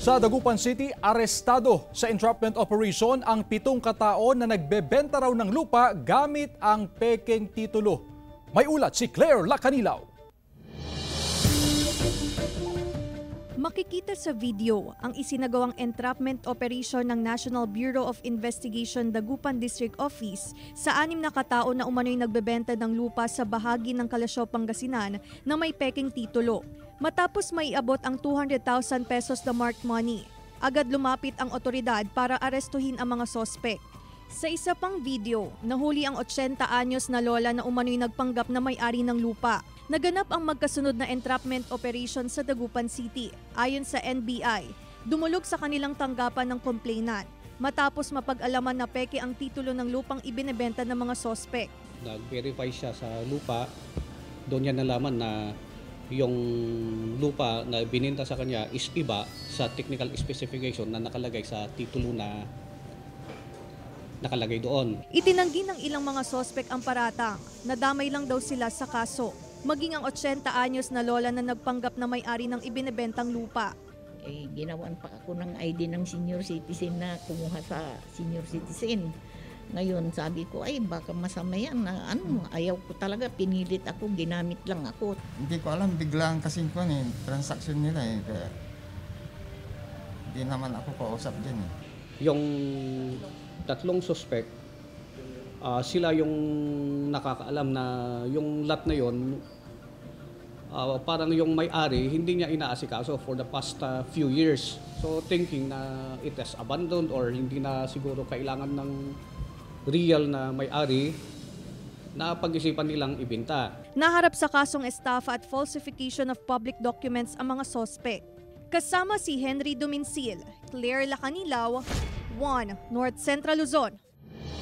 Sa Dagupan City, arestado sa entrapment operation ang 7 katao na nagbebenta raw ng lupa gamit ang pekeng titulo. May ulat si Claire Lacanilaw. Makikita sa video ang isinagawang entrapment operation ng National Bureau of Investigation Dagupan District Office sa 6 na katao na umano'y nagbebenta ng lupa sa bahagi ng Kalasyaw, Pangasinan na may pekeng titulo. Matapos maiabot ang 200,000 pesos na marked money, agad lumapit ang otoridad para arestuhin ang mga sospek. Sa isa pang video, nahuli ang 80 anyos na lola na umano'y nagpanggap na may-ari ng lupa. Naganap ang magkasunod na entrapment operation sa Dagupan City. Ayon sa NBI, dumulog sa kanilang tanggapan ng complainant matapos mapag-alaman na peke ang titulo ng lupang ibinebenta ng mga sospek. Nag-verify siya sa lupa, doon niya nalaman na yung lupa na bininta sa kanya is iba sa technical specification na nakalagay sa titulo na nakalagay doon. Itinanggi ng ilang mga sospek ang paratang. Nadamay lang daw sila sa kaso. Maging ang 80 anyos na lola na nagpanggap na may-ari ng ibinebentang lupa. Ginawan pa ako ng ID ng senior citizen na kumuha sa senior citizen. Ngayon sabi ko ay baka masama yan na ayaw ko talaga, pinilit ako, ginamit lang ako. Hindi ko alam, biglang kasing ko transaction nila kaya hindi naman ako kausap din Yung 3 suspect, sila yung nakakaalam na yung lot na yon, parang yung may-ari hindi niya inaasikaso for the past few years. So thinking na it is abandoned or hindi na siguro kailangan ng real na may-ari, na pag-isipan nilang ibenta. Naharap sa kasong estafa at falsification of public documents ang mga sospek. Kasama si Henry Duminsil, Claire Lacanilaw, 1 North Central Luzon.